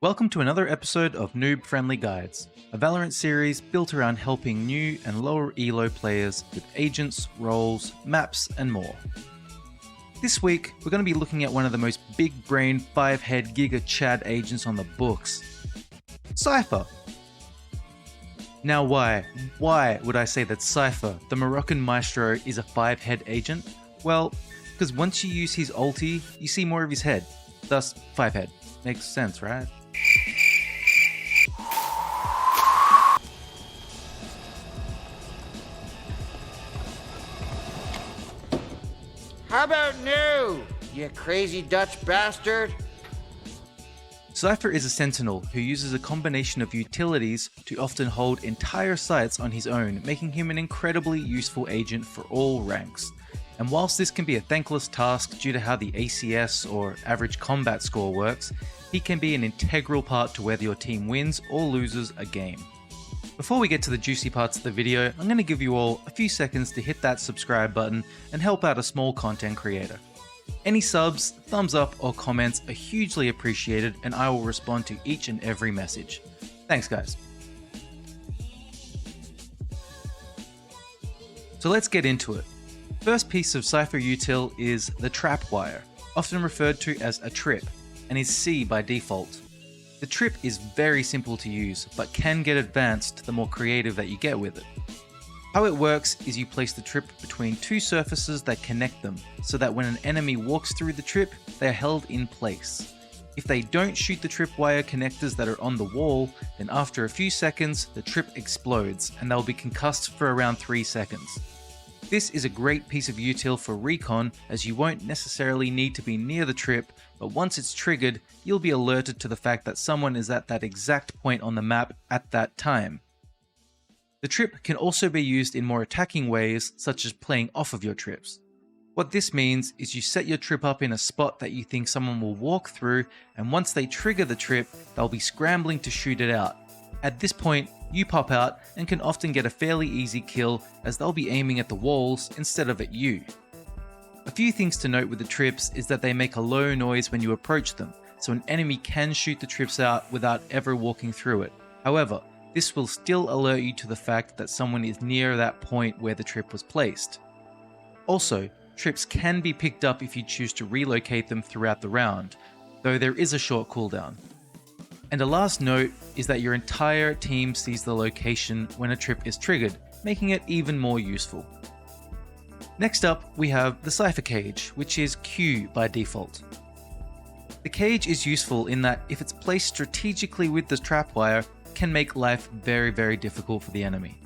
Welcome to another episode of Noob Friendly Guides, a Valorant series built around helping new and lower elo players with agents, roles, maps, and more. This week, we're going to be looking at one of the most big-brained 5-head Giga Chad agents on the books, Cypher. Now why would I say that Cypher, the Moroccan Maestro, is a 5-head agent? Well, because once you use his ulti, you see more of his head, thus 5-head. Makes sense, right? How about new, you crazy Dutch bastard? Cypher is a sentinel who uses a combination of utilities to often hold entire sites on his own, making him an incredibly useful agent for all ranks. And whilst this can be a thankless task due to how the ACS or average combat score works, he can be an integral part to whether your team wins or loses a game. Before we get to the juicy parts of the video, I'm going to give you all a few seconds to hit that subscribe button and help out a small content creator. Any subs, thumbs up, or comments are hugely appreciated, and I will respond to each and every message. Thanks, guys. So let's get into it. First piece of Cypher Util is the Trapwire, often referred to as a trip, and is C by default. The trip is very simple to use, but can get advanced the more creative that you get with it. How it works is you place the trip between two surfaces that connect them, so that when an enemy walks through the trip, they are held in place. If they don't shoot the tripwire connectors that are on the wall, then after a few seconds, the trip explodes, and they'll be concussed for around 3 seconds. This is a great piece of util for recon, as you won't necessarily need to be near the trip, but once it's triggered, you'll be alerted to the fact that someone is at that exact point on the map at that time. The trip can also be used in more attacking ways, such as playing off of your trips. What this means is you set your trip up in a spot that you think someone will walk through, and once they trigger the trip, they'll be scrambling to shoot it out. At this point, you pop out and can often get a fairly easy kill, as they'll be aiming at the walls instead of at you. A few things to note with the trips is that they make a low noise when you approach them, so an enemy can shoot the trips out without ever walking through it. However, this will still alert you to the fact that someone is near that point where the trip was placed. Also, trips can be picked up if you choose to relocate them throughout the round, though there is a short cooldown. And a last note is that your entire team sees the location when a trip is triggered, making it even more useful. Next up, we have the Cypher Cage, which is Q by default. The cage is useful in that if it's placed strategically with the trapwire, it can make life very difficult for the enemy.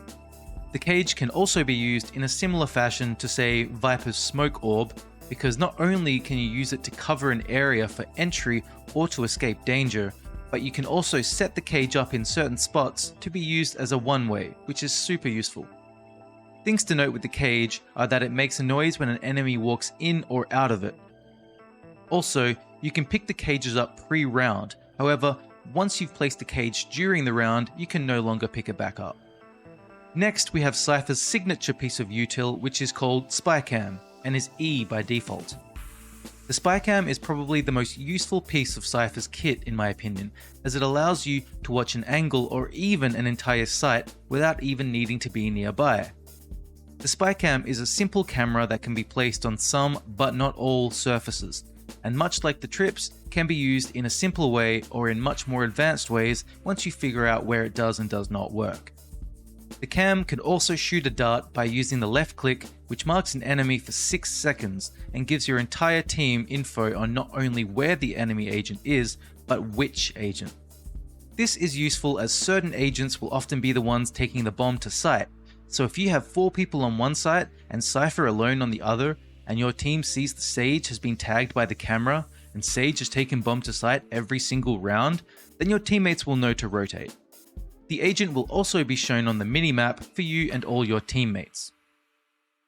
The cage can also be used in a similar fashion to, say, Viper's Smoke Orb, because not only can you use it to cover an area for entry or to escape danger, but you can also set the cage up in certain spots to be used as a one-way, which is super useful. Things to note with the cage are that it makes a noise when an enemy walks in or out of it. Also, you can pick the cages up pre-round, however, once you've placed the cage during the round, you can no longer pick it back up. Next, we have Cypher's signature piece of util, which is called Spycam, and is E by default. The Spycam is probably the most useful piece of Cypher's kit in my opinion, as it allows you to watch an angle or even an entire site without even needing to be nearby. The Spycam is a simple camera that can be placed on some, but not all, surfaces, and much like the trips, can be used in a simple way or in much more advanced ways once you figure out where it does and does not work. The cam can also shoot a dart by using the left click, which marks an enemy for 6 seconds and gives your entire team info on not only where the enemy agent is, but which agent. This is useful as certain agents will often be the ones taking the bomb to site, so if you have 4 people on one site and Cypher alone on the other, and your team sees the Sage has been tagged by the camera, and Sage has taken bomb to site every single round, then your teammates will know to rotate. The agent will also be shown on the minimap for you and all your teammates.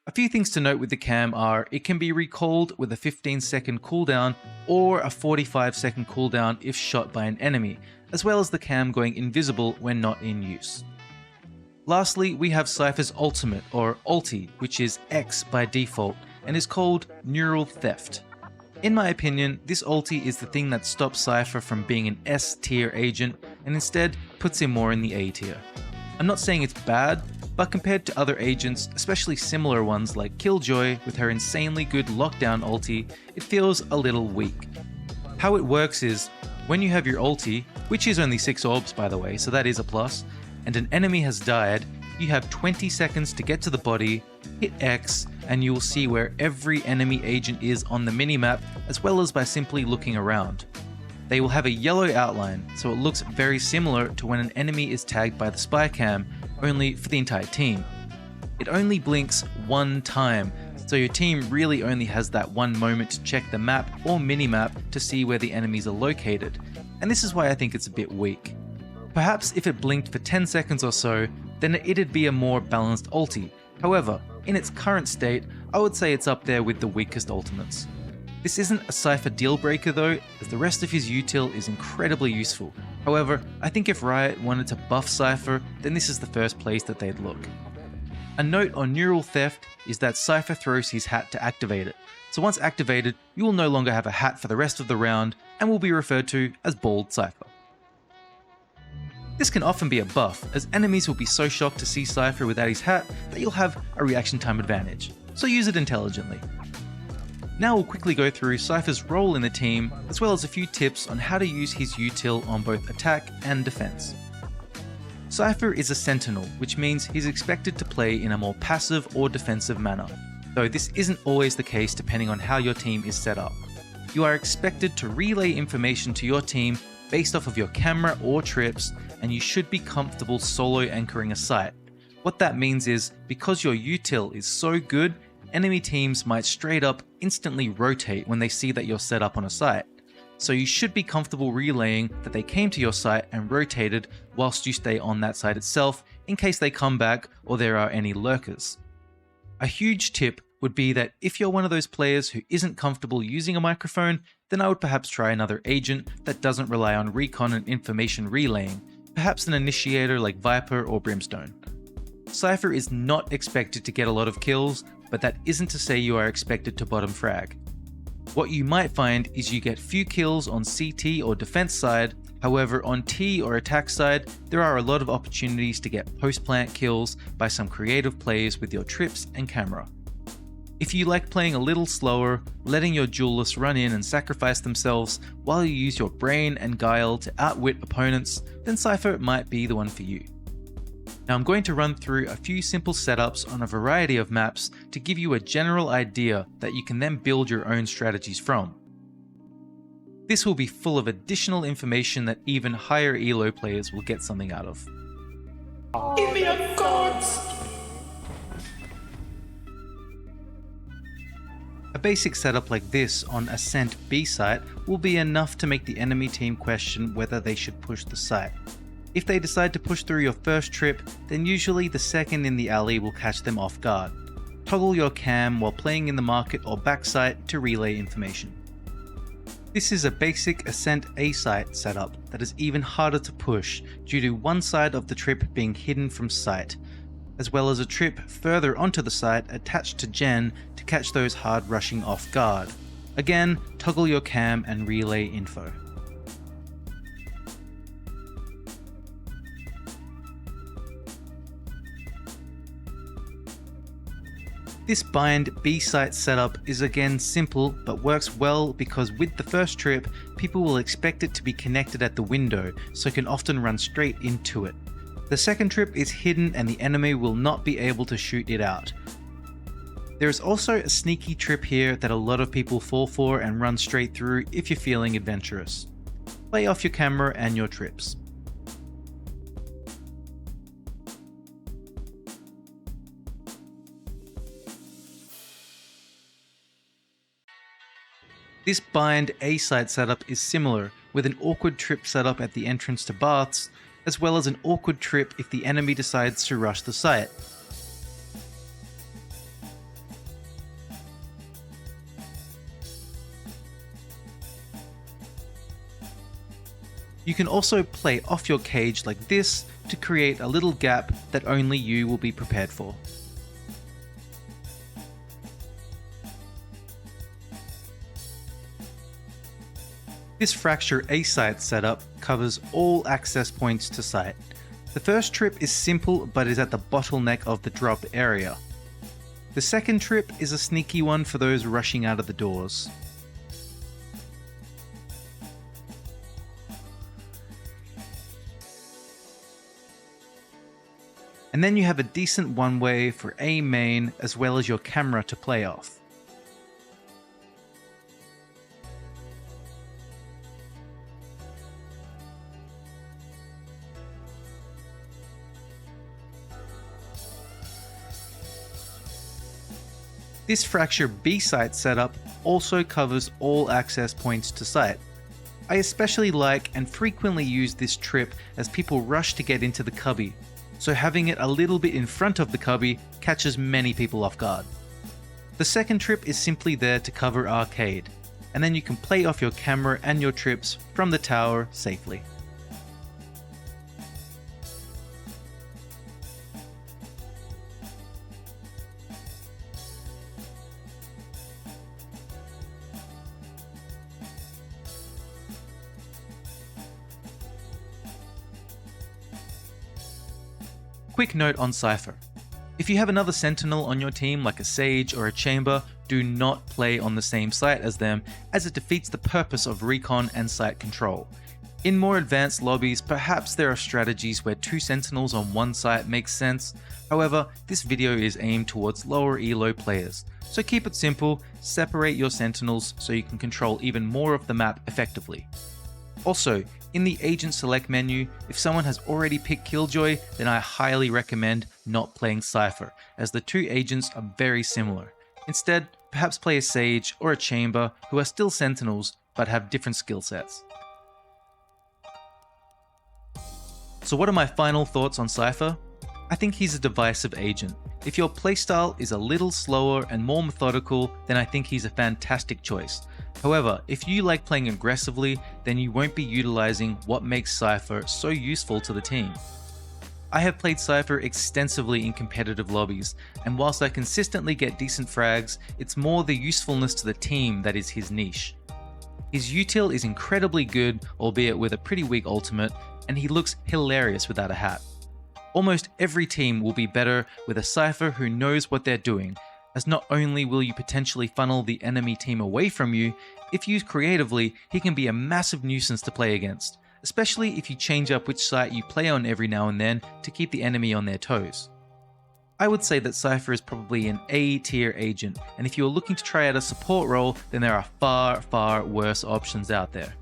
A few things to note with the cam are it can be recalled with a 15-second cooldown or a 45-second cooldown if shot by an enemy, as well as the cam going invisible when not in use. Lastly, we have Cypher's ultimate, or ulti, which is X by default, and is called Neural Theft. In my opinion, this ulti is the thing that stops Cypher from being an S tier agent and instead puts him more in the A tier. I'm not saying it's bad, but compared to other agents, especially similar ones like Killjoy with her insanely good lockdown ulti, it feels a little weak. How it works is, when you have your ulti, which is only 6 orbs by the way, so that is a plus, and an enemy has died, you have 20 seconds to get to the body, hit X, and you will see where every enemy agent is on the minimap, as well as by simply looking around. They will have a yellow outline, so it looks very similar to when an enemy is tagged by the spy cam, only for the entire team. It only blinks one time, so your team really only has that one moment to check the map or minimap to see where the enemies are located, and this is why I think it's a bit weak. Perhaps if it blinked for 10 seconds or so, then it'd be a more balanced ulti. However, in its current state, I would say it's up there with the weakest ultimates. This isn't a Cypher deal breaker though, as the rest of his util is incredibly useful. However, I think if Riot wanted to buff Cypher, then this is the first place that they'd look. A note on neural theft is that Cypher throws his hat to activate it, so once activated, you will no longer have a hat for the rest of the round and will be referred to as bald Cypher. This can often be a buff, as enemies will be so shocked to see Cypher without his hat that you'll have a reaction time advantage, so use it intelligently. Now we'll quickly go through Cypher's role in the team, as well as a few tips on how to use his util on both attack and defense. Cypher is a sentinel, which means he's expected to play in a more passive or defensive manner, though this isn't always the case depending on how your team is set up. You are expected to relay information to your team based off of your camera or trips, and you should be comfortable solo anchoring a site. What that means is, because your util is so good, enemy teams might straight up instantly rotate when they see that you're set up on a site. So you should be comfortable relaying that they came to your site and rotated whilst you stay on that site itself in case they come back or there are any lurkers. A huge tip would be that if you're one of those players who isn't comfortable using a microphone, then I would perhaps try another agent that doesn't rely on recon and information relaying, perhaps an initiator like Viper or Brimstone. Cypher is not expected to get a lot of kills, but that isn't to say you are expected to bottom frag. What you might find is you get few kills on CT or defense side, however on T or attack side, there are a lot of opportunities to get post-plant kills by some creative plays with your trips and camera. If you like playing a little slower, letting your duelists run in and sacrifice themselves while you use your brain and guile to outwit opponents, then Cypher might be the one for you. Now I'm going to run through a few simple setups on a variety of maps to give you a general idea that you can then build your own strategies from. This will be full of additional information that even higher elo players will get something out of. Give me a gods! A basic setup like this on Ascent B site will be enough to make the enemy team question whether they should push the site. If they decide to push through your first trip, then usually the second in the alley will catch them off guard. Toggle your cam while playing in the market or backsite to relay information. This is a basic Ascent A site setup that is even harder to push due to one side of the trip being hidden from sight, as well as a trip further onto the site attached to Gen to catch those hard rushing off guard. Again, toggle your cam and relay info. This bind B site setup is again simple but works well because with the first trip, people will expect it to be connected at the window, so can often run straight into it. The second trip is hidden and the enemy will not be able to shoot it out. There is also a sneaky trip here that a lot of people fall for and run straight through if you're feeling adventurous. Play off your camera and your trips. This bind A site setup is similar, with an awkward trip setup at the entrance to baths, as well as an awkward trip if the enemy decides to rush the site. You can also play off your cage like this to create a little gap that only you will be prepared for. This Fracture A site setup covers all access points to site. The first trip is simple but is at the bottleneck of the drop area. The second trip is a sneaky one for those rushing out of the doors. And then you have a decent one-way for A main as well as your camera to play off. This Fracture B site setup also covers all access points to site. I especially like and frequently use this trip as people rush to get into the cubby, so having it a little bit in front of the cubby catches many people off guard. The second trip is simply there to cover arcade, and then you can play off your camera and your trips from the tower safely. Quick note on Cypher. If you have another sentinel on your team like a sage or a chamber, do not play on the same site as them, as it defeats the purpose of recon and site control. In more advanced lobbies, perhaps there are strategies where 2 sentinels on one site makes sense. However, this video is aimed towards lower elo players, so keep it simple, separate your sentinels so you can control even more of the map effectively. Also, in the agent select menu, if someone has already picked Killjoy, then I highly recommend not playing Cypher, as the 2 agents are very similar. Instead, perhaps play a Sage or a Chamber who are still Sentinels but have different skill sets. So what are my final thoughts on Cypher? I think he's a divisive agent. If your playstyle is a little slower and more methodical, then I think he's a fantastic choice. However, if you like playing aggressively, then you won't be utilizing what makes Cypher so useful to the team. I have played Cypher extensively in competitive lobbies, and whilst I consistently get decent frags, it's more the usefulness to the team that is his niche. His Util is incredibly good, albeit with a pretty weak ultimate, and he looks hilarious without a hat. Almost every team will be better with a Cypher who knows what they're doing, as not only will you potentially funnel the enemy team away from you, if used creatively, he can be a massive nuisance to play against, especially if you change up which site you play on every now and then to keep the enemy on their toes. I would say that Cypher is probably an A tier agent, and if you are looking to try out a support role, then there are far worse options out there.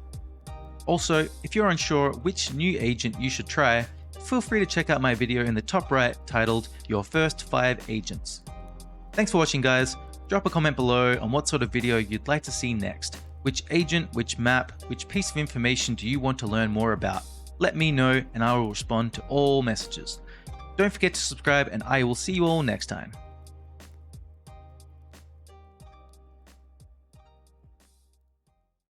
Also, if you're unsure which new agent you should try, feel free to check out my video in the top right titled Your First 5 Agents. Thanks for watching, guys. Drop a comment below on what sort of video you'd like to see next. Which agent, which map, which piece of information do you want to learn more about? Let me know and I will respond to all messages. Don't forget to subscribe and I will see you all next time.